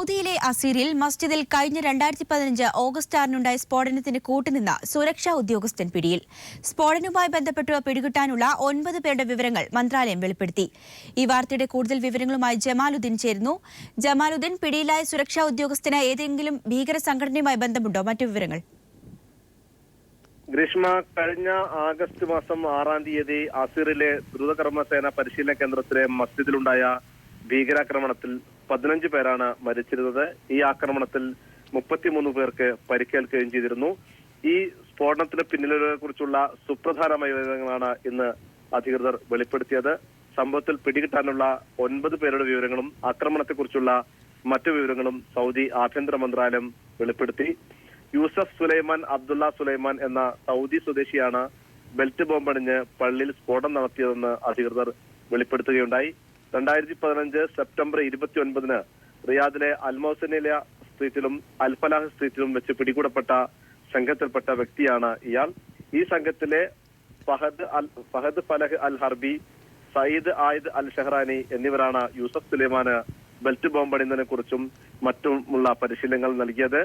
സൗദിയിലെ അസീറിൽ മസ്ജിദിൽ കഴിഞ്ഞ 2015 ഓഗസ്റ്റ് 6-നുണ്ടായ സ്ഫോടനത്തിന് കൂട്ടുനിന്ന സുരക്ഷാ ഉദ്യോഗസ്ഥൻ പിടിയിൽ. സ്ഫോടനവുമായി ബന്ധപ്പെട്ട് പിടികിട്ടാനുള്ള 9 പേരുടെ വിവരങ്ങൾ മന്ത്രാലയം വെളിപ്പെടുത്തി. ഈ വാർത്തയുടെ കൂടുതൽ വിവരങ്ങളുമായി ജമാലുദ്ദീൻ ചേരുന്നു. ജമാലുദ്ദീൻ, പിടിയിലായ സുരക്ഷാ ഉദ്യോഗസ്ഥന് ഏതെങ്കിലും ഭീകര സംഘടനയുമായി ബന്ധമുണ്ടോ? മറ്റു വിവരങ്ങൾ? ഗ്രീഷ്മ, കഴിഞ്ഞ ആഗസ്റ്റ് മാസം 6-ാം തീയതി അസീറിലെ ദ്രുതകർമ്മസേന പരിശീലന കേന്ദ്രത്തിലെ മസ്ജിദിലുണ്ടായ ഭീകരാക്രമണത്തിൽ 15 പേരാണ് മരിച്ചിരുന്നത്. ഈ ആക്രമണത്തിൽ 33 പേർക്ക് പരിക്കേൽക്കുകയും ചെയ്തിരുന്നു. ഈ സ്ഫോടനത്തിന് പിന്നിലെ കുറിച്ചുള്ള സുപ്രധാനമായ വിവരങ്ങളാണ് ഇന്ന് അധികൃതർ വെളിപ്പെടുത്തിയത്. സംഭവത്തിൽ പിടികിട്ടാനുള്ള 9 പേരുടെ വിവരങ്ങളും ആക്രമണത്തെക്കുറിച്ചുള്ള മറ്റു വിവരങ്ങളും സൗദി ആഭ്യന്തര മന്ത്രാലയം വെളിപ്പെടുത്തി. യൂസഫ് സുലൈമാൻ അബ്ദുള്ള സുലൈമാൻ എന്ന സൗദി സ്വദേശിയാണ് ബെൽറ്റ് ബോംബണിഞ്ഞ് പള്ളിയിൽ സ്ഫോടനം നടത്തിയതെന്ന് അധികൃതർ വെളിപ്പെടുത്തുകയുണ്ടായി. 2015 സെപ്റ്റംബർ 29-ന് റിയാദിലെ അൽമോസനില സ്ട്രീറ്റിലും അൽഫലാഹ് സ്ട്രീറ്റിലും വെച്ച് പിടികൂടപ്പെട്ട സംഘത്തിൽപ്പെട്ട വ്യക്തിയാണ് ഇയാൾ. ഈ സംഘത്തിലെ ഫഹദ് ഫലഹ് അൽ ഹർബി, സയ്യിദ് ആയിദ് അൽ ഷഹറാനി എന്നിവരാണ് യൂസഫ് സുലൈമാന് ബെൽറ്റ് ബോംബണിന്നതിനെ കുറിച്ചും മറ്റുമുള്ള പരിശീലനങ്ങൾ നൽകിയത്.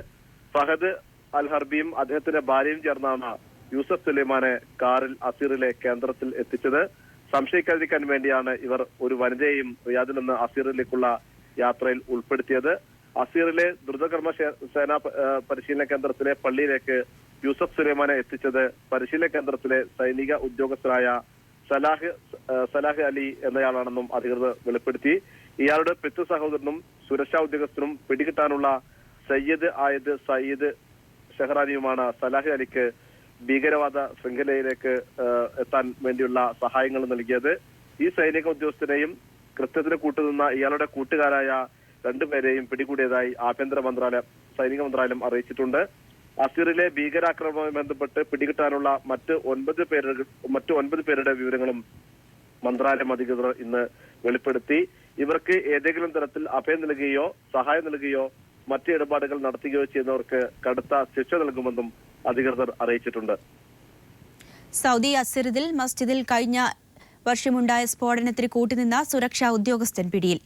ഫഹദ് അൽ ഹർബിയും അദ്ദേഹത്തിന്റെ ഭാര്യയും ചേർന്നാണ് യൂസഫ് സുലൈമാനെ കാറിൽ അസീറിലെ കേന്ദ്രത്തിൽ എത്തിച്ചത്. സംശയിക്കാതിരിക്കാൻ വേണ്ടിയാണ് ഇവർ ഒരു വനിതയെയും റിയാദിൽ നിന്ന് അസീറിലേക്കുള്ള യാത്രയിൽ ഉൾപ്പെടുത്തിയത്. അസീറിലെ ദ്രുതകർമ്മ സേന പരിശീലന കേന്ദ്രത്തിലെ പള്ളിയിലേക്ക് യൂസഫ് സുലൈമാനെ എത്തിച്ചത് പരിശീലന കേന്ദ്രത്തിലെ സൈനിക ഉദ്യോഗസ്ഥരായ സലാഹ് അലി എന്നയാളാണെന്നും അധികൃതർ വെളിപ്പെടുത്തി. ഇയാളുടെ പിതൃ സഹോദരനും സുരക്ഷാ ഉദ്യോഗസ്ഥനും പിടികിട്ടാനുള്ള സയ്യിദ് ആയിദ് സയ്യിദ് ഷെഹറാനിയുമാണ് സലാഹ് അലിക്ക് ഭീകരവാദ ശൃംഖലയിലേക്ക് എത്താൻ വേണ്ടിയുള്ള സഹായങ്ങൾ നൽകിയത്. ഈ സൈനിക ഉദ്യോഗസ്ഥനെയും കൃത്യത്തിന് കൂട്ടുനിന്ന ഇയാളുടെ കൂട്ടുകാരായ 2 പേരെയും പിടികൂടിയതായി സൈനിക മന്ത്രാലയം അറിയിച്ചിട്ടുണ്ട്. അസീറിലെ ഭീകരാക്രമണവുമായി ബന്ധപ്പെട്ട് പിടികിട്ടാനുള്ള മറ്റ് 9 പേരുടെ വിവരങ്ങളും മന്ത്രാലയം അധികൃതർ ഇന്ന് വെളിപ്പെടുത്തി. ഇവർക്ക് ഏതെങ്കിലും തരത്തിൽ അഭയം നൽകുകയോ സഹായം നൽകുകയോ മറ്റ് ഇടപാടുകൾ നടത്തുകയോ ചെയ്യുന്നവർക്ക് കടുത്ത ശിക്ഷ നൽകുമെന്നും അധികൃതർ അറിയിച്ചിട്ടുണ്ട്. സൗദി അസീറിൽ മസ്ജിദിൽ കഴിഞ്ഞ വർഷമുണ്ടായ സ്ഫോടനത്തിന് കൂട്ടുനിന്ന സുരക്ഷാ ഉദ്യോഗസ്ഥൻ പിടിയിൽ.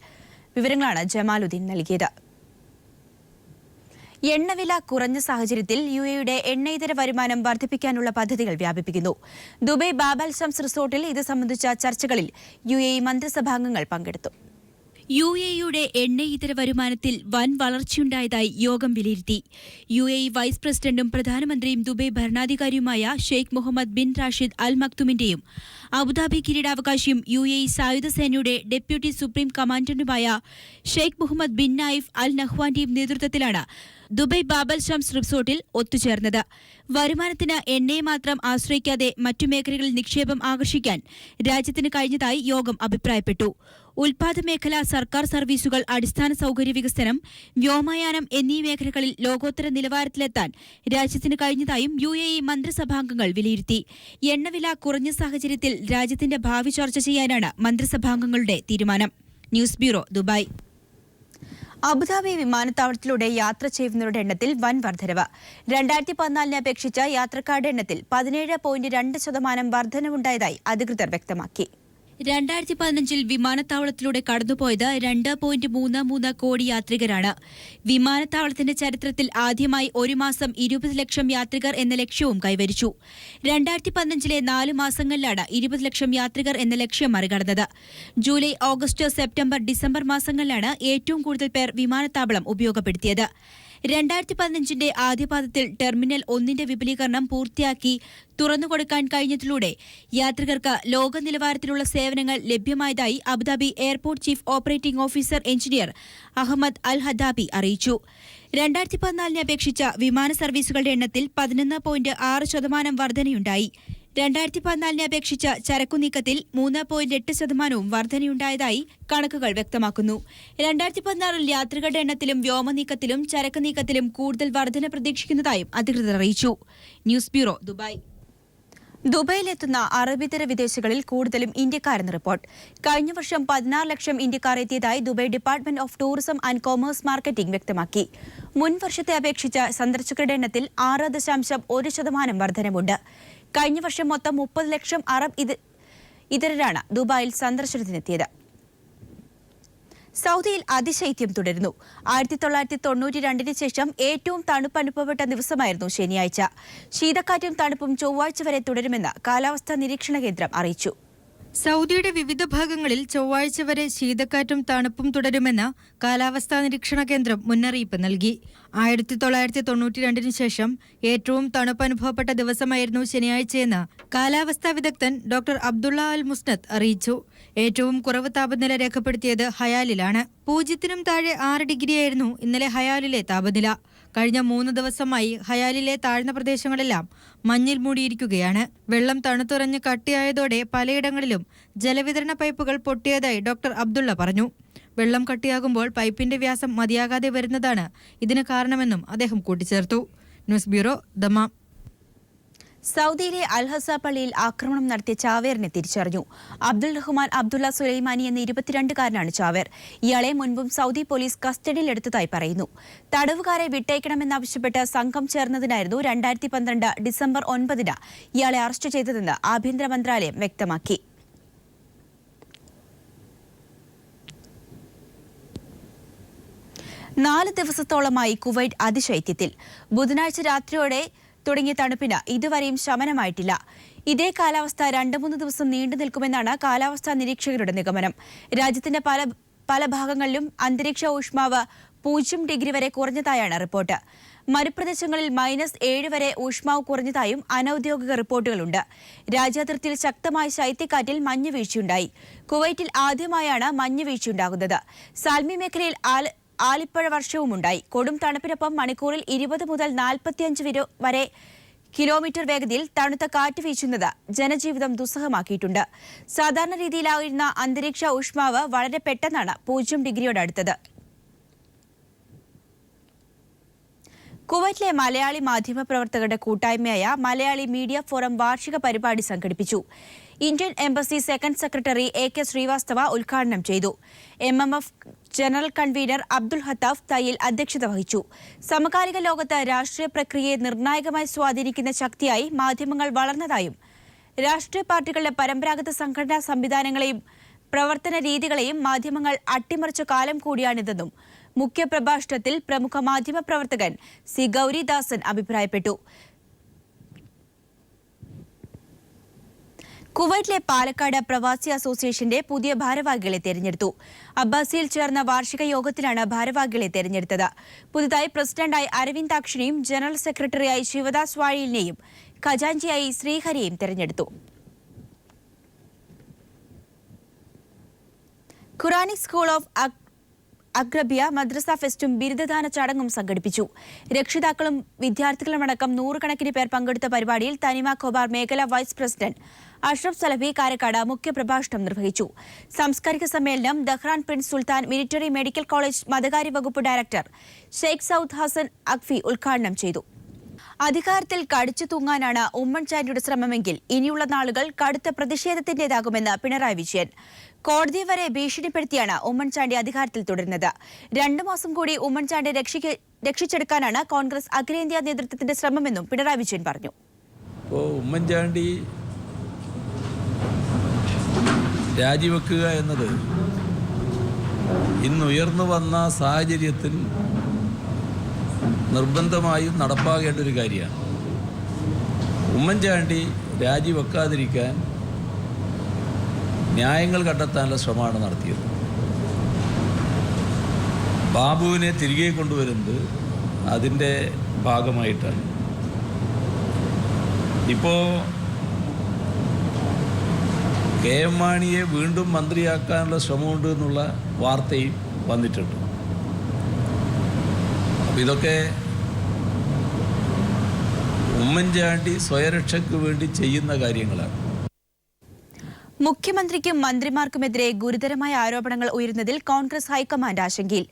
വിവരങ്ങളാണ് ജമാലുദ്ദീൻ നൽകിയത്. എണ്ണവില കുറഞ്ഞ സാഹചര്യത്തിൽ UAEയുടെ എണ്ണയിതര വരുമാനം വർദ്ധിപ്പിക്കാനുള്ള പദ്ധതികൾ വ്യാപിപ്പിക്കുന്നു. ദുബൈ ബാബൽ ഷംസ് റിസോർട്ടിൽ ഇത് സംബന്ധിച്ച ചർച്ചകളിൽ UAE മന്ത്രിസഭാംഗങ്ങൾ പങ്കെടുത്തു. UAEയുടെ എണ്ണയിതര വരുമാനത്തിൽ വൻ വളർച്ചയുണ്ടായതായി യോഗം വിലയിരുത്തി. UAE വൈസ് പ്രസിഡന്റും പ്രധാനമന്ത്രിയും ദുബൈ ഭരണാധികാരിയുമായ Sheikh Mohammed bin Rashid Al മക്തുമിന്റെയും അബുദാബി കിരീടാവകാശിയും UAE സായുധ സേനയുടെ ഡെപ്യൂട്ടി സുപ്രീം കമാൻഡന്റുമായ Sheikh Mohammed bin Nayif Al നഹ്വാന്റെയും നേതൃത്വത്തിലാണ് ദുബൈ ബാബൽ ഷംസ് റിസോർട്ടിൽ ഒത്തുചേർന്നത്. വരുമാനത്തിന് എണ്ണയെ മാത്രം ആശ്രയിക്കാതെ മറ്റു മേഖലകളിൽ നിക്ഷേപം ആകർഷിക്കാൻ രാജ്യത്തിന് കഴിഞ്ഞതായി യോഗം അഭിപ്രായപ്പെട്ടു. ഉൽപാദന മേഖല, സർക്കാർ സർവീസുകൾ, അടിസ്ഥാന സൌകര്യ വികസനം, വ്യോമയാനം എന്നീ മേഖലകളിൽ ലോകോത്തര നിലവാരത്തിലെത്താൻ രാജ്യത്തിന് കഴിഞ്ഞതായും UAE മന്ത്രിസഭാംഗങ്ങൾ വിലയിരുത്തി. എണ്ണവില കുറഞ്ഞ സാഹചര്യത്തിൽ രാജ്യത്തിന്റെ ഭാവി ചർച്ച ചെയ്യാനാണ് മന്ത്രിസഭാംഗങ്ങളുടെ തീരുമാനം. News bureau, Dubai. അബുദാബി വിമാനത്താവളത്തിലൂടെ യാത്ര ചെയ്യുന്നവരുടെ എണ്ണത്തിൽ വൻ വർധനവ്. 2014-നെ അപേക്ഷിച്ച് യാത്രക്കാരുടെ എണ്ണത്തിൽ 17.2% വർധനവുണ്ടായതായി അധികൃതർ വ്യക്തമാക്കി. 2015-ൽ വിമാനത്താവളത്തിലൂടെ കടന്നുപോയത് 2.33 കോടി യാത്രികരാണ്. വിമാനത്താവളത്തിന്റെ ചരിത്രത്തിൽ ആദ്യമായി ഒരു മാസം 20 ലക്ഷം യാത്രികർ എന്ന ലക്ഷ്യവും കൈവരിച്ചു. 2015-ലെ 4 മാസങ്ങളിലാണ് 20 ലക്ഷം യാത്രികർ എന്ന ലക്ഷ്യം മറികടന്നത്. ജൂലൈ, ഓഗസ്റ്റ്, സെപ്റ്റംബർ, ഡിസംബർ മാസങ്ങളിലാണ് ഏറ്റവും കൂടുതൽ പേർ വിമാനത്താവളം ഉപയോഗപ്പെടുത്തിയത്. 2015-ന്റെ ആദ്യപാദത്തിൽ ടെർമിനൽ 1-ന്റെ വിപുലീകരണം പൂർത്തിയാക്കി തുറന്നുകൊടുക്കാൻ കഴിഞ്ഞതിലൂടെ യാത്രികർക്ക് ലോക നിലവാരത്തിലുള്ള സേവനങ്ങൾ ലഭ്യമായതായി Abu Dhabi airport chief operating officer engineer Ahmed Al Hadabi അറിയിച്ചു. 2014-നെ അപേക്ഷിച്ച വിമാന സർവീസുകളുടെ എണ്ണത്തിൽ 11.6% വർധനയുണ്ടായി. 2014-നെ അപേക്ഷിച്ച് ചരക്കുനീക്കത്തിൽ 3.8% വർധനയുണ്ടായതായി കണക്കുകൾ വ്യക്തമാക്കുന്നു. 2016-ൽ യാത്രികരുടെ എണ്ണത്തിലും വ്യോമനീക്കത്തിലും ചരക്ക് നീക്കത്തിലും കൂടുതൽ വർധന പ്രതീക്ഷിക്കുന്നതായും അധികൃതർ അറിയിച്ചു. News bureau, Dubai. ദുബൈയിലെത്തുന്ന അറബിതര വിദേശികളിൽ കൂടുതലും ഇന്ത്യക്കാരെന്ന് റിപ്പോർട്ട്. കഴിഞ്ഞ വർഷം 16 ലക്ഷം ഇന്ത്യക്കാർ എത്തിയതായി Dubai department of tourism and commerce marketing വ്യക്തമാക്കി. മുൻ വർഷത്തെ അപേക്ഷിച്ച് സന്ദർശകരുടെ എണ്ണത്തിൽ 6.1% വർധനവുണ്ട്. കഴിഞ്ഞ വർഷം മൊത്തം 30 ലക്ഷം അറബ് ഇതരരാണ് ദുബായിൽ സന്ദർശനത്തിനെത്തിയത്. സൗദിയിൽ അതിശൈത്യം തുടരുന്നു. 1992 ശേഷം ഏറ്റവും തണുപ്പ് അനുഭവപ്പെട്ട ദിവസമായിരുന്നു ശനിയാഴ്ച. ശീതക്കാറ്റും തണുപ്പും ചൊവ്വാഴ്ച വരെ തുടരുമെന്ന് കാലാവസ്ഥാ നിരീക്ഷണ കേന്ദ്രം അറിയിച്ചു. സൗദിയുടെ വിവിധ ഭാഗങ്ങളിൽ ചൊവ്വാഴ്ച വരെ ശീതക്കാറ്റും തണുപ്പും തുടരുമെന്ന് കാലാവസ്ഥാ നിരീക്ഷണ കേന്ദ്രം മുന്നറിയിപ്പ് നൽകി. 1992 ശേഷം ഏറ്റവും തണുപ്പ് അനുഭവപ്പെട്ട ദിവസമായിരുന്നു ശനിയാഴ്ചയെന്ന് കാലാവസ്ഥാ വിദഗ്ധൻ ഡോക്ടർ അബ്ദുള്ള അൽ മുസ്നദ് അറിയിച്ചു. ഏറ്റവും കുറവ് താപനില രേഖപ്പെടുത്തിയത് ഹയാലിലാണ്. 0-നും താഴെ 6 ഡിഗ്രിയായിരുന്നു ഇന്നലെ ഹയാലിലെ താപനില. കഴിഞ്ഞ 3 ദിവസമായി ഹയാലിലെ താഴ്ന്ന പ്രദേശങ്ങളെല്ലാം മഞ്ഞിൽ മൂടിയിരിക്കുകയാണ്. വെള്ളം തണുത്തുറഞ്ഞ് കട്ടിയായതോടെ പലയിടങ്ങളിലും ജലവിതരണ പൈപ്പുകൾ പൊട്ടിയതായി ഡോക്ടർ അബ്ദുള്ള പറഞ്ഞു. വെള്ളം കട്ടിയാകുമ്പോൾ പൈപ്പിന്റെ വ്യാസം മതിയാകാതെ വരുന്നതാണ് ഇതിന് കാരണമെന്നും അദ്ദേഹം കൂട്ടിച്ചേർത്തു. News bureau, Dammam. സൗദിയിലെ അൽഹസ പള്ളിയിൽ ആക്രമണം നടത്തിയ ചാവേറിനെ തിരിച്ചറിഞ്ഞു. അബ്ദുൾ റഹ്മാൻ അബ്ദുള്ള സുലൈമാനി എന്ന 22-കാരനാണ് ചാവേർ. ഇയാളെ മുൻപും സൗദി പോലീസ് കസ്റ്റഡിയിലെടുത്തതായി പറയുന്നു. തടവുകാരെ വിട്ടയക്കണമെന്നാവശ്യപ്പെട്ട് സംഘം ചേർന്നതിനായിരുന്നു 2012 ഡിസംബർ 9-ന് ഇയാളെ അറസ്റ്റ് ചെയ്തതെന്ന് ആഭ്യന്തര മന്ത്രാലയം വ്യക്തമാക്കി. നാല് ദിവസത്തോളമായി കുവൈറ്റ് അതിശൈത്യത്തിൽ. ബുധനാഴ്ച രാത്രിയോടെ തുടങ്ങിയ തണുപ്പിന് ഇതുവരെയും ശമനമായിട്ടില്ല. ഇതേ കാലാവസ്ഥ 2-3 ദിവസം നീണ്ടു നിൽക്കുമെന്നാണ് കാലാവസ്ഥാ നിരീക്ഷകരുടെ നിഗമനം. രാജ്യത്തിന്റെ പല ഭാഗങ്ങളിലും അന്തരീക്ഷ ഊഷ്മാവ് 0 ഡിഗ്രി വരെ കുറഞ്ഞതായാണ് റിപ്പോർട്ട്. മരുപ്രദേശങ്ങളിൽ -7 വരെ ഊഷ്മാവ് കുറഞ്ഞതായും അനൌദ്യോഗിക റിപ്പോർട്ടുകളുണ്ട്. രാജ്യാതിർത്തിയിൽ ശക്തമായ ശൈത്യക്കാറ്റിൽ മഞ്ഞുവീഴ്ചയുണ്ടായി. കുവൈറ്റിൽ ആദ്യമായാണ് മഞ്ഞുവീഴ്ചയുണ്ടാകുന്നത്. സാൽമി മേഖലയിൽ ആലിപ്പഴ വർഷവുമുണ്ടായി. കൊടും തണുപ്പിനൊപ്പം മണിക്കൂറിൽ 20 മുതൽ 45 വരെ കിലോമീറ്റർ വേഗതയിൽ തണുത്ത കാറ്റ് വീശുന്നത് ജനജീവിതം ദുസ്സഹമാക്കിയിട്ടുണ്ട്. സാധാരണ രീതിയിലായിരുന്ന അന്തരീക്ഷ ഊഷ്മാവ് വളരെ പെട്ടെന്നാണ് 0 ഡിഗ്രിയോടടുത്തത്. കുവൈറ്റിലെ മലയാളി മാധ്യമ പ്രവർത്തകരുടെ കൂട്ടായ്മയായ മലയാളി മീഡിയ ഫോറം വാർഷിക പരിപാടി സംഘടിപ്പിച്ചു. Indian embassy second secretary AK Srivastava ഉദ്ഘാടനം ചെയ്തു. MMF general convener Abdul Hathaf Thayyil അധ്യക്ഷത വഹിച്ചു. സമകാലിക ലോകത്ത് രാഷ്ട്രീയ പ്രക്രിയയെ നിർണായകമായി സ്വാധീനിക്കുന്ന ശക്തിയായി മാധ്യമങ്ങൾ വളർന്നതായും രാഷ്ട്രീയ പാർട്ടികളുടെ പരമ്പരാഗത സംഘടനാ സംവിധാനങ്ങളെയും പ്രവർത്തന രീതികളെയും മാധ്യമങ്ങൾ അട്ടിമറിച്ച കാലം കൂടിയാണിതെന്നും മുഖ്യപ്രഭാഷണത്തിൽ പ്രമുഖ മാധ്യമ പ്രവർത്തകൻ സി ഗൌരിദാസൻ അഭിപ്രായപ്പെട്ടു. കുവൈറ്റിലെ പാലക്കാട് പ്രവാസി അസോസിയേഷന്റെ പുതിയ ഭാരവാഹികളെ തെരഞ്ഞെടുത്തു. അബ്ബാസിയിൽ ചേർന്ന വാർഷിക യോഗത്തിലാണ് ഭാരവാഹികളെ തെരഞ്ഞെടുത്തത്. പുതുതായി പ്രസിഡന്റായി അരവിന്ദാക്ഷനെയും ജനറൽ സെക്രട്ടറിയായി ശിവദാസ് വാഴിലിനെയും ഖജാൻജിയായി ശ്രീഹരിയെയും തെരഞ്ഞെടുത്തു. ഖുറാനിക് സ്കൂൾ ഓഫ് അഗ്രബിയ മദ്രസ ഫെസ്റ്റും ബിരുദദാന ചടങ്ങും സംഘടിപ്പിച്ചു. രക്ഷിതാക്കളും വിദ്യാർത്ഥികളുമടക്കം 100 കണക്കിന് പേർ പങ്കെടുത്ത പരിപാടിയിൽ തനിമ ഖോബാർ മേഖല വൈസ് പ്രസിഡന്റ് അഷ്റഫ് സലഫി കാരക്കാട് മുഖ്യപ്രഭാഷണം നിർവഹിച്ചു. സാംസ്കാരിക സമ്മേളനം ദഹ്റാൻ പ്രിൻസ് സുൽത്താൻ മിലിറ്ററി മെഡിക്കൽ കോളേജ് മതകാര്യ വകുപ്പ് ഡയറക്ടർ ഷെയ്ഖ് സൌദ് ഹസൻ അഖ്ഫി ഉദ്ഘാടനം ചെയ്തു. അധികാരത്തിൽ കടിച്ചു തൂങ്ങാനാണ് ഉമ്മൻചാണ്ടിയുടെ ശ്രമമെങ്കിൽ ഇനിയുള്ള നാളുകൾ കടുത്ത പ്രതിഷേധത്തിന്റേതാകുമെന്ന് പിണറായി വിജയൻ. കോടതി വരെ ഭീഷണിപ്പെടുത്തിയാണ് ഉമ്മൻചാണ്ടി അധികാരത്തിൽ തുടരുന്നത്. 2 മാസം കൂടി ഉമ്മൻചാണ്ടി രക്ഷിച്ചെടുക്കാനാണ് കോൺഗ്രസ് അഖിലേന്ത്യാ നേതൃത്വത്തിന്റെ ശ്രമമെന്നും പിണറായി വിജയൻ പറഞ്ഞു. ഉമ്മൻചാണ്ടി രാജിവെക്കുക എന്നത് ഇന്നുയർന്നു വന്ന സാഹചര്യത്തിൽ നിർബന്ധമായും നടപ്പാകേണ്ട ഒരു കാര്യമാണ്. ഉമ്മൻചാണ്ടി രാജിവെക്കാതിരിക്കാൻ ന്യായങ്ങൾ കണ്ടെത്താനുള്ള ശ്രമമാണ് നടത്തിയത്. ബാബുവിനെ തിരികെ കൊണ്ടുവരുന്നത് അതിൻ്റെ ഭാഗമായിട്ടാണ്. ഇപ്പോൾ KM മാണിയെ വീണ്ടും മന്ത്രിയാക്കാനുള്ള ശ്രമമുണ്ട് എന്നുള്ള വാർത്തയും വന്നിട്ടുണ്ട്. അപ്പോൾ ഇതൊക്കെ ഉമ്മൻചാണ്ടി സ്വയരക്ഷയ്ക്ക് വേണ്ടി ചെയ്യുന്ന കാര്യങ്ങളാണ്. മുഖ്യമന്ത്രിക്കും മന്ത്രിമാർക്കുമെതിരെ ഗുരുതരമായ ആരോപണങ്ങൾ ഉയരുന്നതിൽ കോൺഗ്രസ് ഹൈക്കമാൻഡ് ആശങ്കയിൽ.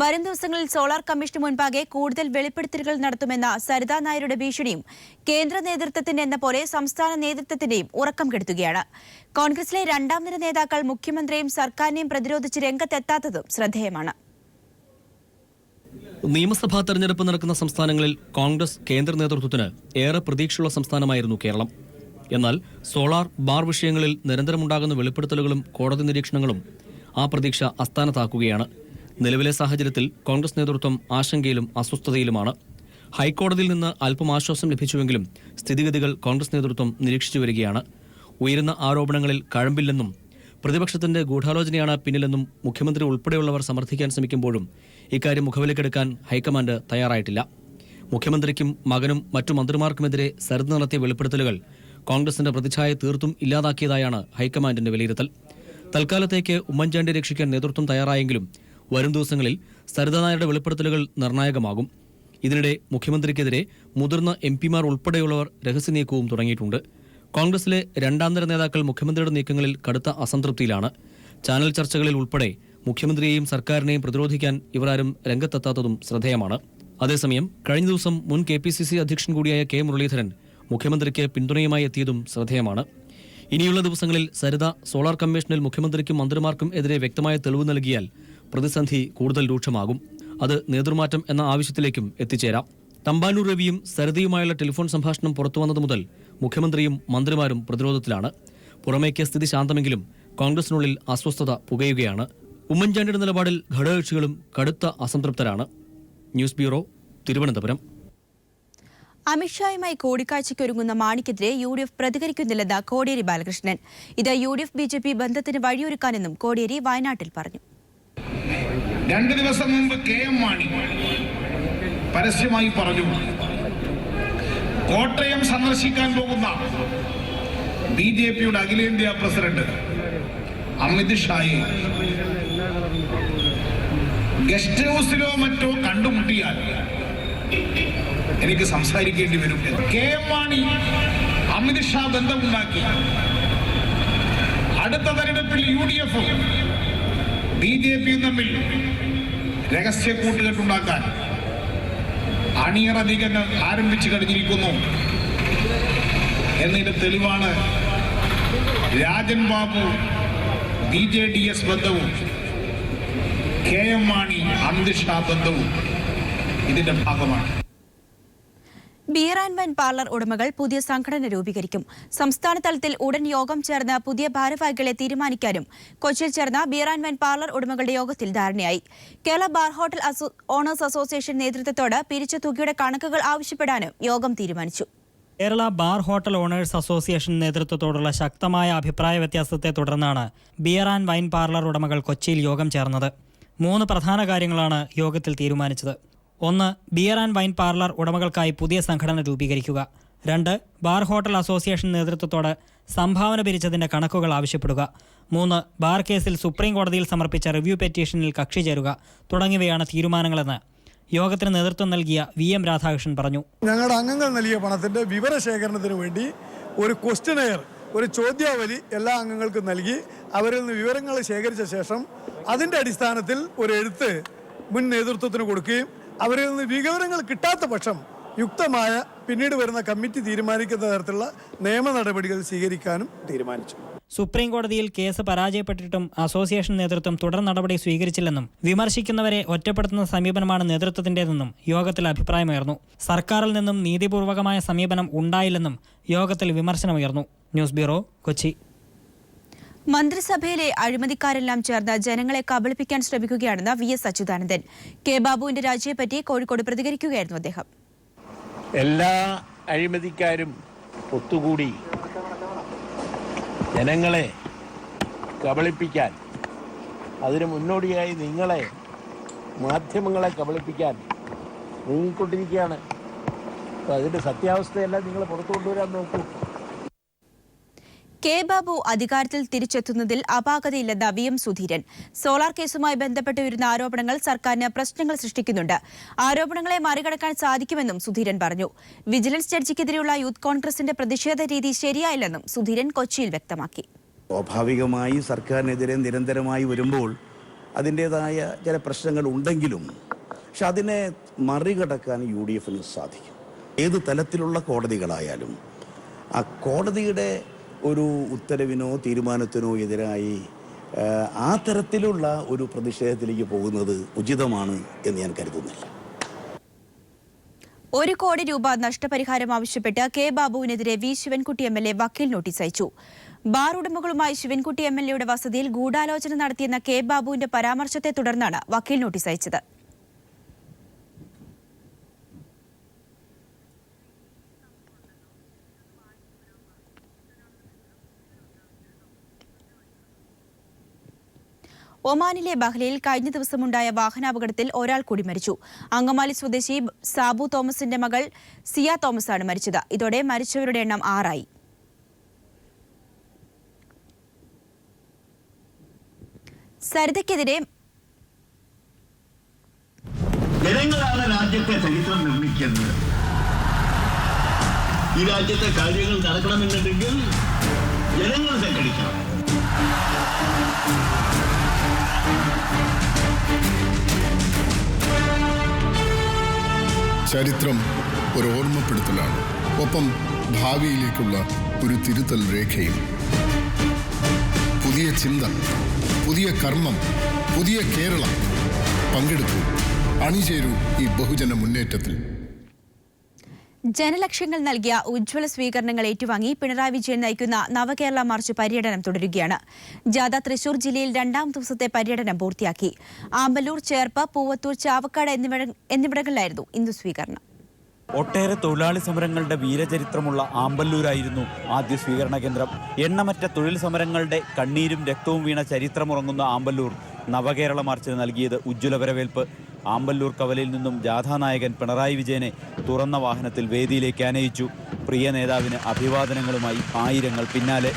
വരും ദിവസങ്ങളിൽ സോളാർ കമ്മീഷന് മുൻപാകെ കൂടുതൽ വെളിപ്പെടുത്തലുകൾ നടത്തുമെന്ന സരിതാ നായരുടെ ഭീഷണിയും കേന്ദ്ര നേതൃത്വത്തിന്റെ എന്ന പോലെ സംസ്ഥാന നേതൃത്വത്തിന്റെയും ഉറക്കം കെടുത്തുകയാണ്. കോൺഗ്രസിലെ 2ാം നിര നേതാക്കൾ മുഖ്യമന്ത്രിയും സർക്കാരിനെയും പ്രതിരോധിച്ച് രംഗത്തെത്താത്തതും ശ്രദ്ധേയമാണ്. നിയമസഭാ തെരഞ്ഞെടുപ്പ് നടക്കുന്ന സംസ്ഥാനങ്ങളിൽ കോൺഗ്രസ് കേന്ദ്ര നേതൃത്വത്തിന് ഏറെ പ്രതീക്ഷയുള്ള സംസ്ഥാനമായിരുന്നു കേരളം. എന്നാൽ സോളാർ ബാർ വിഷയങ്ങളിൽ നിരന്തരമുണ്ടാകുന്ന വെളിപ്പെടുത്തലുകളും കോടതി നിരീക്ഷണങ്ങളും ആ പ്രതീക്ഷ അസ്ഥാനത്താക്കുകയാണ്. നിലവിലെ സാഹചര്യത്തിൽ കോൺഗ്രസ് നേതൃത്വം ആശങ്കയിലും അസ്വസ്ഥതയിലുമാണ്. ഹൈക്കോടതിയിൽ നിന്ന് അല്പം ആശ്വാസം ലഭിച്ചുവെങ്കിലും സ്ഥിതിഗതികൾ കോൺഗ്രസ് നേതൃത്വം നിരീക്ഷിച്ചു വരികയാണ്. ഉയരുന്ന ആരോപണങ്ങളിൽ കഴമ്പില്ലെന്നും പ്രതിപക്ഷത്തിന്റെ ഗൂഢാലോചനയാണ് പിന്നിലെന്നും മുഖ്യമന്ത്രി ഉൾപ്പെടെയുള്ളവർ സമർത്ഥിക്കാൻ ശ്രമിക്കുമ്പോഴും ഇക്കാര്യം മുഖവിലക്കെടുക്കാൻ ഹൈക്കമാൻഡ് തയ്യാറായിട്ടില്ല. മുഖ്യമന്ത്രിക്കും മകനും മറ്റു മന്ത്രിമാർക്കുമെതിരെ സരിത നടത്തിയ വെളിപ്പെടുത്തലുകൾ കോൺഗ്രസിന്റെ പ്രതിച്ഛായ തീർത്തും ഇല്ലാതാക്കിയതായാണ് ഹൈക്കമാൻഡിന്റെ വിലയിരുത്തൽ. തൽക്കാലത്തേക്ക് ഉമ്മൻചാണ്ടി രക്ഷിക്കാൻ നേതൃത്വം തയ്യാറായെങ്കിലും വരും ദിവസങ്ങളിൽ സരിത നായരുടെ വെളിപ്പെടുത്തലുകൾ നിർണായകമാകും. ഇതിനിടെ മുഖ്യമന്ത്രിക്കെതിരെ മുതിർന്ന എംപിമാർ ഉൾപ്പെടെയുള്ളവർ രഹസ്യനീക്കവും തുടങ്ങിയിട്ടുണ്ട്. കോൺഗ്രസിലെ രണ്ടാന്തര നേതാക്കൾ മുഖ്യമന്ത്രിയുടെ നീക്കങ്ങളിൽ കടുത്ത അസംതൃപ്തിയിലാണ്. ചാനൽ ചർച്ചകളിൽ ഉൾപ്പെടെ മുഖ്യമന്ത്രിയെയും സർക്കാരിനെയും പ്രതിരോധിക്കാൻ ഇവരാരും രംഗത്തെത്താത്തതും ശ്രദ്ധേയമാണ്. അതേസമയം കഴിഞ്ഞ ദിവസം മുൻ KPCC അധ്യക്ഷൻ കൂടിയായ K മുരളീധരൻ മുഖ്യമന്ത്രിക്ക് പിന്തുണയുമായി എത്തിയതും ശ്രദ്ധേയമാണ്. ഇനിയുള്ള ദിവസങ്ങളിൽ സരിത സോളാർ കമ്മീഷനിൽ മുഖ്യമന്ത്രിക്കും മന്ത്രിമാർക്കും എതിരെ വ്യക്തമായ തെളിവ് നൽകിയാൽ പ്രതിസന്ധി കൂടുതൽ രൂക്ഷമാകും. അത് നേതൃമാറ്റം എന്ന ആവശ്യത്തിലേക്കും എത്തിച്ചേരാം. തമ്പാനൂർ രവിയും സരിതയുമായുള്ള ടെലിഫോൺ സംഭാഷണം പുറത്തുവന്നത് മുതൽ മുഖ്യമന്ത്രിയും മന്ത്രിമാരും പ്രതിരോധത്തിലാണ്. പുറമേക്ക് സ്ഥിതി ശാന്തമെങ്കിലും കോൺഗ്രസിനുള്ളിൽ അസ്വസ്ഥത പുകയുകയാണ്. ഉമ്മൻചാണ്ടിയുടെ നിലപാടിൽ ഘടകകക്ഷികളും കടുത്ത അസംതൃപ്തരാണ്. News bureau, Thiruvananthapuram. അമിത്ഷായുമായി കൂടിക്കാഴ്ചയ്ക്കൊരുങ്ങുന്ന മാണിക്കെതിരെ UDF പ്രതികരിക്കുന്നില്ലെന്ന് കോടിയേരി ബാലകൃഷ്ണൻ. ഇത് UDF BJP ബന്ധത്തിന് വഴിയൊരുക്കാനെന്നും കോടിയേരി വയനാട്ടിൽ പറഞ്ഞു. 2 ദിവസം മുമ്പ് KM മാണി പരസ്യമായി പറഞ്ഞു, കോട്ടയം സന്ദർശിക്കാൻ പോകുന്ന BJPയുടെ അഖിലേന്ത്യാ പ്രസിഡന്റ് അമിത് ഷായെ ഗസ്റ്റ് ഹൗസിലോ മറ്റോ കണ്ടുമുട്ടിയാൽ എനിക്ക് സംസാരിക്കേണ്ടി വരും. KM മാണി അമിത് ഷാ ബന്ധമുണ്ടാക്കി. അടുത്ത തെരഞ്ഞെടുപ്പിൽ UDF BJPയും തമ്മിൽ രഹസ്യ കൂട്ടുകെട്ടുണ്ടാക്കാൻ അണിയറ നീക്കങ്ങൾ ആരംഭിച്ചു കഴിഞ്ഞിരിക്കുന്നു എന്നതിന്റെ തെളിവാണ് രാജൻ ബാബു BJDS ബന്ധവും KM മാണി അമിത് ഷാ ബന്ധവും ഇതിന്റെ ഭാഗമാണ്. ബിയർ ആൻഡ് വൈൻ പാർലർ ഉടമകൾ പുതിയ സംഘടന രൂപീകരിക്കും. സംസ്ഥാന തലത്തിൽ ഉടൻ യോഗം ചേർന്ന് പുതിയ ഭാരവാഹികളെ തീരുമാനിക്കാനും കൊച്ചിയിൽ ചേർന്ന ബിയർ ആൻഡ് വൈൻ പാർലർ ഉടമകളുടെ യോഗത്തിൽ ധാരണയായി. Kerala bar hotel owners association നേതൃത്വത്തോട് പിരിച്ച തുകയുടെ കണക്കുകൾ ആവശ്യപ്പെടാനും യോഗം തീരുമാനിച്ചു. Kerala bar hotel owners association നേതൃത്വത്തോടുള്ള ശക്തമായ അഭിപ്രായ വ്യത്യാസത്തെ തുടർന്നാണ് ബിയർ ആൻഡ് വൈൻ പാർലർ ഉടമകൾ കൊച്ചിയിൽ യോഗം ചേർന്നത്. 3 പ്രധാന കാര്യങ്ങളാണ് യോഗത്തിൽ തീരുമാനിച്ചത്. 1. ബിയർ ആൻഡ് വൈൻ പാർലർ ഉടമകൾക്കായി പുതിയ സംഘടന രൂപീകരിക്കുക. 2. ബാർ ഹോട്ടൽ അസോസിയേഷൻ നേതൃത്വത്തോട് സംഭാവന പിരിച്ചതിന്റെ കണക്കുകൾ ആവശ്യപ്പെടുക. 3. ബാർ കേസിൽ സുപ്രീം കോടതിയിൽ സമർപ്പിച്ച റിവ്യൂ പെറ്റീഷനിൽ കക്ഷി ചേരുക തുടങ്ങിയവയാണ് തീരുമാനങ്ങളെന്ന് യോഗത്തിന് നേതൃത്വം നൽകിയ VM രാധാകൃഷ്ണൻ പറഞ്ഞു. ഞങ്ങളുടെ അംഗങ്ങൾ നൽകിയ പണത്തിന്റെ വിവരശേഖരണത്തിന് വേണ്ടി ഒരു ക്വസ്റ്റ്യനെയർ, ഒരു ചോദ്യാവലി എല്ലാ അംഗങ്ങൾക്കും നൽകി അവരിൽ നിന്ന് വിവരങ്ങൾ ശേഖരിച്ച ശേഷം അതിൻ്റെ അടിസ്ഥാനത്തിൽ ഒരു എഴുത്ത് മുൻ നേതൃത്വത്തിന് കൊടുക്കുകയും അവരിൽ നിന്ന് വിവരങ്ങൾ കിട്ടാത്ത പക്ഷം യുക്തമായ പിന്നീട് വരുന്ന കമ്മിറ്റി തീരുമാനിക്കുന്ന തരത്തിലുള്ള നിയമ നടപടികൾ സ്വീകരിക്കാനും തീരുമാനിച്ചു. സുപ്രീം കോടതിയിൽ കേസ് പരാജയപ്പെട്ടിട്ടും അസോസിയേഷൻ നേതൃത്വം തുടർ നടപടി സ്വീകരിച്ചില്ലെന്നും വിമർശിക്കുന്നവരെ ഒറ്റപ്പെടുത്തുന്ന സമീപനമാണ് നേതൃത്വത്തിൻ്റെതെന്നും യോഗത്തിൽ അഭിപ്രായമുയർന്നു. സർക്കാരിൽ നിന്നും നീതിപൂർവകമായ സമീപനം ഉണ്ടായില്ലെന്നും യോഗത്തിൽ വിമർശനമുയർന്നു. News bureau, Kochi. മന്ത്രിസഭയിലെ അഴിമതിക്കാരെല്ലാം ചേർന്ന് ജനങ്ങളെ കബളിപ്പിക്കാൻ ശ്രമിക്കുകയാണെന്ന് VS അച്യുതാനന്ദൻ. K ബാബുവിന്റെ രാജിയെപ്പറ്റി കോഴിക്കോട് പ്രതികരിക്കുകയായിരുന്നു അദ്ദേഹം. എല്ലാ അഴിമതിക്കാരും ഒത്തുകൂടി ജനങ്ങളെ കബളിപ്പിക്കാൻ, അതിന് മുന്നോടിയായി നിങ്ങളെ, മാധ്യമങ്ങളെ കബളിപ്പിക്കാൻ നീങ്ങിക്കൊണ്ടിരിക്കുകയാണ്. അപ്പോൾ അതിൻ്റെ സത്യാവസ്ഥയെല്ലാം നിങ്ങൾ പുറത്തു കൊണ്ടുവരാൻ നോക്കൂ. K ബാബു അധികാരത്തിൽ തിരിച്ചെത്തുന്നതിൽ അപാകതയില്ലെന്ന് VM സുധീരൻ. സോളാർ കേസുമായി ബന്ധപ്പെട്ട് വരുന്ന ആരോപണങ്ങൾ സർക്കാരിന് പ്രശ്നങ്ങൾ സൃഷ്ടിക്കുന്നുണ്ട്. ആരോപണങ്ങളെ മറികടക്കാൻ സാധിക്കുമെന്നും സുധീരൻ പറഞ്ഞു. വിജിലൻസ് ജഡ്ജിക്കെതിരെയുള്ള യൂത്ത് കോൺഗ്രസിന്റെ പ്രതിഷേധ രീതി ശരിയായില്ലെന്നും സുധീരൻ കൊച്ചിയിൽ വ്യക്തമാക്കി. സ്വാഭാവികമായി സർക്കാരിനെതിരെ നിരന്തരമായി വരുമ്പോൾ അതിൻ്റെതായ ചില പ്രശ്നങ്ങൾ ഉണ്ടെങ്കിലും പക്ഷെ അതിനെ മറികടക്കാൻ UDFന് സാധിക്കും. ഏത് തലത്തിലുള്ള കോടതികളായാലും ആ കോടതിയുടെ ഒരു ഉത്തരവിനോ തീരുമാനത്തിനോ എതിരായി ആ തരത്തിലുള്ള ഒരു പ്രതിഷേധത്തിലേക്ക് പോകുന്നത് ഉചിതമാണ് എന്ന് ഞാൻ കരുതുന്നില്ല. 1 കോടി രൂപ നഷ്ടപരിഹാരം ആവശ്യപ്പെട്ട് കെ ബാബുവിനെതിരെ വി ശിവൻകുട്ടി MLA വക്കീൽ നോട്ടീസ് അയച്ചു. ബാർ ഉടമകളുമായി ശിവൻകുട്ടി MLAയുടെ വസതിയിൽ ഗൂഢാലോചന നടത്തിയെന്ന കെ ബാബുവിന്റെ പരാമർശത്തെ തുടർന്നാണ് വക്കീൽ നോട്ടീസ് അയച്ചത്. ഒമാനിലെ ബഹ്ലയിൽ കഴിഞ്ഞ ദിവസമുണ്ടായ വാഹനാപകടത്തിൽ ഒരാൾ കൂടി മരിച്ചു. അങ്കമാലി സ്വദേശി സാബു തോമസിന്റെ മകൾ സിയ തോമസാണ് മരിച്ചത്. ഇതോടെ മരിച്ചവരുടെ എണ്ണം 6 ആയി. സരിതയ്ക്കെതിരെ ജനങ്ങളാണ് രാജ്യത്തെ ചരിത്രം നിർമ്മിക്കുന്നത്. ഈ രാജ്യത്തെ കാര്യങ്ങൾ നടക്കണമെന്നുണ്ടെങ്കിൽ ജനങ്ങൾ സംഘടിക്കണം. ചരിത്രം ഒരു ഓർമ്മപ്പെടുത്തലാണ്, ഒപ്പം ഭാവിയിലേക്കുള്ള ഒരു തിരുത്തൽ രേഖയും. പുതിയ ചിന്ത, പുതിയ കർമ്മം, പുതിയ കേരളം. പങ്കെടുക്കൂ, അണിചേരൂ ഈ ബഹുജന മുന്നേറ്റത്തിൽ. ജനലക്ഷങ്ങൾ നൽകിയ ഉജ്ജ്വല സ്വീകരണങ്ങൾ ഏറ്റുവാങ്ങി പിണറായി വിജയൻ നയിക്കുന്ന നവകേരള മാർച്ച് പര്യടനം തുടരുകയാണ്. ജാഥ തൃശൂർ ജില്ലയിൽ 2ാം ദിവസത്തെ പര്യടനം പൂർത്തിയാക്കി. ആമ്പല്ലൂർ, ചേർപ്പ്, പൂവത്തൂർ, ചാവക്കാട് എന്നിവിടങ്ങളിലായിരുന്നു ഇന്ന് സ്വീകരണം. ഒട്ടേറെ തൊഴിലാളി സമരങ്ങളുടെ വീരചരിത്രമുള്ള ആമ്പല്ലൂരായിരുന്നു ആദ്യ സ്വീകരണ കേന്ദ്രം. എണ്ണമറ്റ തൊഴിൽ സമരങ്ങളുടെ കണ്ണീരും രക്തവും വീണ ചരിത്രമുറങ്ങുന്ന ആമ്പല്ലൂർ നവകേരള മാർച്ചിന് നൽകിയത് ഉജ്ജ്വല വരവേൽപ്പ്. ആമ്പല്ലൂർ കവലയിൽ നിന്നും ജാഥാനായകൻ പിണറായി വിജയനെ തുറന്ന വാഹനത്തിൽ വേദിയിലേക്ക് ആനയിച്ചു. പ്രിയ നേതാവിന് അഭിവാദനങ്ങളുമായി ആയിരങ്ങൾ പിന്നാലെ.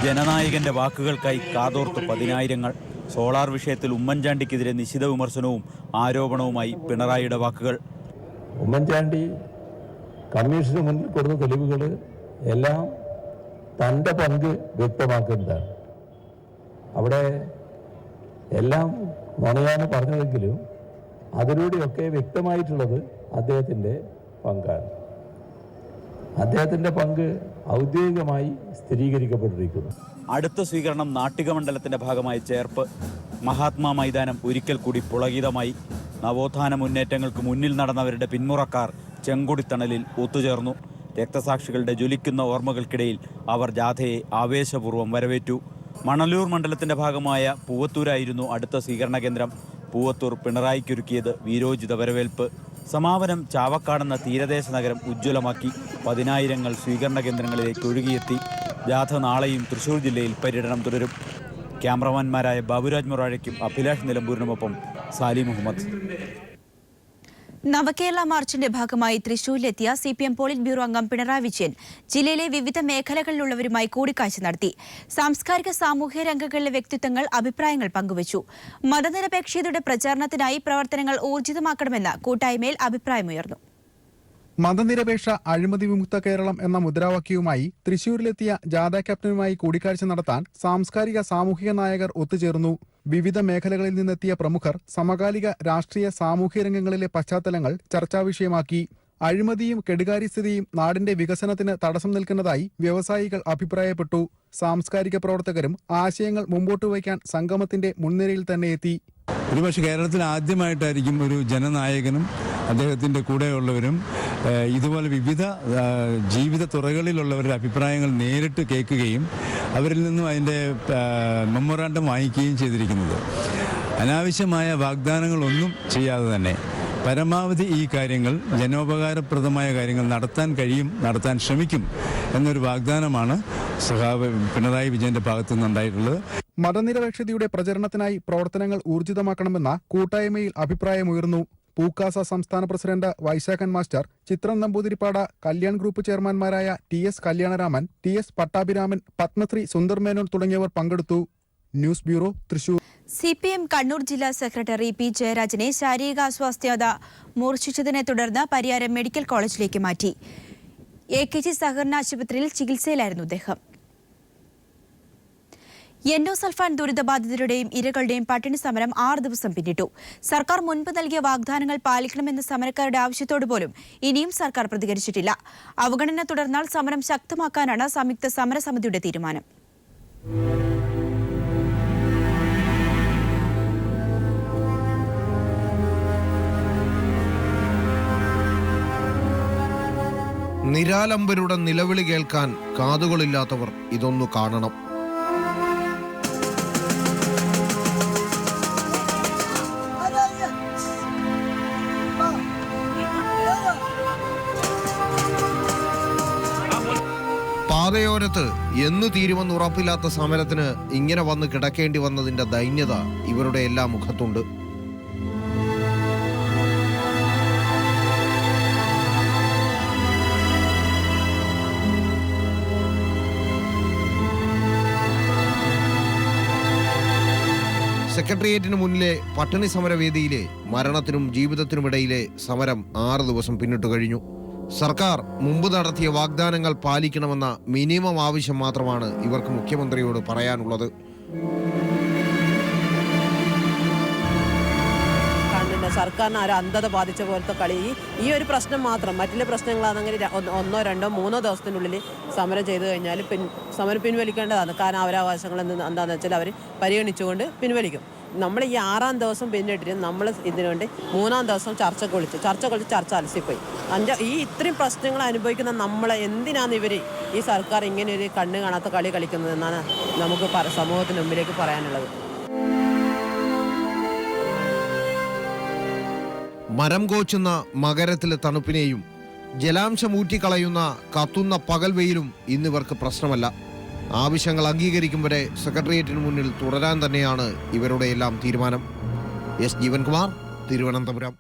ജനനായകന്റെ വാക്കുകൾക്കായി കാതോർത്ത് 10,000. സോളാർ വിഷയത്തിൽ ഉമ്മൻചാണ്ടിക്കെതിരെ നിശിത വിമർശനവും ആരോപണവുമായി പിണറായിയുടെ വാക്കുകൾ. ഉമ്മൻചാണ്ടി കമ്മീഷന് മുന്നിൽ കൊടുത്ത തെളിവുകൾ എല്ലാം തൻ്റെ പങ്ക് വ്യക്തമാക്കുന്നതാണ്. അവിടെ എല്ലാം നുണയാണ് പറഞ്ഞതെങ്കിലും അതിലൂടെയൊക്കെ വ്യക്തമായിട്ടുള്ളത് അദ്ദേഹത്തിൻ്റെ പങ്കാണ്. അദ്ദേഹത്തിൻ്റെ പങ്ക് ഔദ്യോഗികമായി സ്ഥിരീകരിക്കപ്പെട്ടിരിക്കുന്നു. അടുത്ത സ്വീകരണം നാട്ടിക മണ്ഡലത്തിന്റെ ഭാഗമായി ചേർപ്പ്. മഹാത്മാ മൈതാനം ഒരിക്കൽ കൂടി പുളകിതമായി. നവോത്ഥാന മുന്നേറ്റങ്ങൾക്ക് മുന്നിൽ നടന്നവരുടെ പിന്മുറക്കാർ ചെങ്കൊടിത്തണലിൽ ഒത്തുചേർന്നു. രക്തസാക്ഷികളുടെ ജ്വലിക്കുന്ന ഓർമ്മകൾക്കിടയിൽ അവർ ജാഥയെ ആവേശപൂർവ്വം വരവേറ്റു. മണലൂർ മണ്ഡലത്തിന്റെ ഭാഗമായ പൂവത്തൂരായിരുന്നു അടുത്ത സ്വീകരണ കേന്ദ്രം. പൂവത്തൂർ പിണറായിക്കൊരുക്കിയത് വീരോചിത വരവേൽപ്പ്. സമാപനം ചാവക്കാടെന്ന തീരദേശ നഗരം ഉജ്ജ്വലമാക്കി. 10,000 സ്വീകരണ കേന്ദ്രങ്ങളിലേക്ക് ഒഴുകിയെത്തി. ജാഥ നാളെയും തൃശൂർ ജില്ലയിൽ പര്യടനം തുടരും. ക്യാമറമാൻമാരായ ബാബുരാജ് മൊറാഴയ്ക്കും അഭിലാഷ് നിലമ്പൂരിനുമൊപ്പം സാലി മുഹമ്മദ്. നവകേരള മാർച്ചിന്റെ ഭാഗമായി തൃശൂരിലെത്തിയ CPM പോളിറ്റ് ബ്യൂറോ അംഗം പിണറായി വിജയൻ ജില്ലയിലെ വിവിധ മേഖലകളിലുള്ളവരുമായി കൂടിക്കാഴ്ച നടത്തി. സാംസ്കാരിക സാമൂഹ്യ രംഗങ്ങളിലെ വ്യക്തിത്വങ്ങൾ അഭിപ്രായങ്ങൾ പങ്കുവച്ചു. മതനിരപേക്ഷതയുടെ പ്രചാരണത്തിനായി പ്രവർത്തനങ്ങൾ ഊർജിതമാക്കണമെന്ന് കൂട്ടായ്മയിൽ അഭിപ്രായമുയർന്നു. മതനിരപേക്ഷ അഴിമതി വിമുക്ത കേരളം എന്ന മുദ്രാവാക്യവുമായി തൃശൂരിലെത്തിയ ജാഥ ക്യാപ്റ്റനുമായി കൂടിക്കാഴ്ച നടത്താൻ സാംസ്കാരിക സാമൂഹിക നായകർ ഒത്തുചേർന്നു. വിവിധ മേഖലകളിൽ നിന്നെത്തിയ പ്രമുഖർ സമകാലിക രാഷ്ട്രീയ സാമൂഹ്യ രംഗങ്ങളിലെ പശ്ചാത്തലങ്ങൾ ചർച്ചാവിഷയമാക്കി. അഴിമതിയും കെടുകാര്യസ്ഥിതിയും നാടിന്റെ വികസനത്തിന് തടസ്സം നിൽക്കുന്നതായി വ്യവസായികൾ അഭിപ്രായപ്പെട്ടു. സാംസ്കാരിക പ്രവർത്തകരും ആശയങ്ങൾ മുമ്പോട്ട് വയ്ക്കാൻ സംഗമത്തിന്റെ മുൻനിരയിൽ തന്നെ എത്തി. ഒരുപക്ഷെ കേരളത്തിൽ ആദ്യമായിട്ടായിരിക്കും ഒരു ജനനായകനും അദ്ദേഹത്തിൻ്റെ കൂടെയുള്ളവരും ഇതുപോലെ വിവിധ ജീവിത തുറകളിലുള്ളവരുടെ അഭിപ്രായങ്ങൾ നേരിട്ട് കേൾക്കുകയും അവരിൽ നിന്നും അതിൻ്റെ മെമ്മോറാണ്ടം വാങ്ങിക്കുകയും ചെയ്തിരിക്കുന്നത്. അനാവശ്യമായ വാഗ്ദാനങ്ങളൊന്നും ചെയ്യാതെ തന്നെ പരമാവധി ഈ കാര്യങ്ങൾ ജനോപകാരപ്രദമായ കാര്യങ്ങൾ നടത്താൻ ശ്രമിക്കും എന്നൊരു വാഗ്ദാനമാണ് സഖാവ് പിണറായി വിജയന്റെ ഭാഗത്തു നിന്നുണ്ടായിട്ടുള്ളത്. മതനിരപേക്ഷതയുടെ പ്രചരണത്തിനായി പ്രവർത്തനങ്ങൾ ഊർജിതമാക്കണമെന്ന കൂട്ടായ്മയിൽ അഭിപ്രായമുയർന്നു. പൂക്കാസ സംസ്ഥാന പ്രസിഡന്റ് വൈശാഖൻ മാസ്റ്റർ, ചിത്രം നമ്പൂതിരിപ്പാട, കല്യാൺ ഗ്രൂപ്പ് ചെയർമാൻമാരായ TS കല്യാണരാമൻ, TS പട്ടാഭിരാമൻ, പത്മശ്രീ സുന്ദർ മേനോൻ തുടങ്ങിയവർ പങ്കെടുത്തു. News bureau, Thrissur. CPM Kannur ജില്ലാ സെക്രട്ടറി P ജയരാജനെ ശാരീരികാസ്വാസ്ഥ്യത മൂർച്ഛിച്ചതിനെ തുടർന്ന് പരിയാരം മെഡിക്കൽ കോളേജിലേക്ക് മാറ്റി. AKG സഹകരണ ആശുപത്രിയിൽ ചികിത്സയിലായിരുന്നു അദ്ദേഹം. എൻഡോസൾഫാൻ ദുരിതബാധിതരുടെയും ഇരകളുടെയും പട്ടിണി സമരം 6 ദിവസം പിന്നിട്ടു. സർക്കാർ മുൻപ് നൽകിയ വാഗ്ദാനങ്ങൾ പാലിക്കണമെന്ന സമരക്കാരുടെ ആവശ്യത്തോട് പോലും ഇനിയും സർക്കാർ പ്രതികരിച്ചിട്ടില്ല. അവഗണന തുടർന്നാൽ സമരം ശക്തമാക്കാനാണ് സംയുക്ത സമരസമിതിയുടെ തീരുമാനം. നിരാലംബരുടെ നിലവിളി കേൾക്കാൻ കാതുകളില്ലാത്തവർ ഇതൊന്നു കാണണം. പാതയോരത്ത് എന്നു തീരുമെന്ന് ഉറപ്പില്ലാത്ത സമരത്തിന് ഇങ്ങനെ വന്ന് കിടക്കേണ്ടി വന്നതിന്റെ ദൈന്യത ഇവരുടെ എല്ലാ മുഖത്തുണ്ട്. സെക്രട്ടേറിയറ്റിന് മുന്നിലെ പട്ടിണി സമരവേദിയിലെ മരണത്തിനും ജീവിതത്തിനുമിടയിലെ സമരം 6 ദിവസം പിന്നിട്ടു കഴിഞ്ഞു. സർക്കാർ മുമ്പ് നടത്തിയ വാഗ്ദാനങ്ങൾ പാലിക്കണമെന്ന മിനിമം ആവശ്യം മാത്രമാണ് ഇവർക്ക് മുഖ്യമന്ത്രിയോട് പറയാനുള്ളത്. സർക്കാരിന് ഒരു അന്ധത ബാധിച്ച പോലത്തെ കളി ഈ ഒരു പ്രശ്നം മാത്രം, മറ്റുള്ള പ്രശ്നങ്ങളാണെങ്കിൽ 1, 2, 3 ദിവസത്തിനുള്ളിൽ സമരം ചെയ്തു കഴിഞ്ഞാൽ സമരം പിൻവലിക്കേണ്ടതാണ്. കാരണം അവരാവകാശങ്ങൾ എന്താണെന്ന് വെച്ചാൽ അവർ പരിഗണിച്ചുകൊണ്ട് പിൻവലിക്കും. നമ്മൾ ഈ 6-ാം ദിവസം പിന്നിട്ടിട്ട് നമ്മൾ ഇതിനുവേണ്ടി 3-ാം ദിവസം ചർച്ച കൊളിച്ച് അലസിപ്പോയി. ഈ ഇത്രയും പ്രശ്നങ്ങൾ അനുഭവിക്കുന്ന നമ്മളെ എന്തിനാണ് ഇവർ ഈ സർക്കാർ ഇങ്ങനെ ഒരു കണ്ണ് കാണാത്ത കളി കളിക്കുന്നതെന്നാണ് നമുക്ക് സമൂഹത്തിന് മുമ്പിലേക്ക് പറയാനുള്ളത്. മരം കോച്ചുന്ന മകരത്തിലെ തണുപ്പിനെയും ജലാംശം ഊറ്റിക്കളയുന്ന കത്തുന്ന പകൽ വെയിലും ഇന്നിവർക്ക് പ്രശ്നമല്ല. ആവശ്യങ്ങൾ അംഗീകരിക്കും വരെ സെക്രട്ടേറിയറ്റിന് മുന്നിൽ തുടരാൻ തന്നെയാണ് ഇവരുടെ എല്ലാം തീരുമാനം. എസ് ജീവൻകുമാർ, തിരുവനന്തപുരം.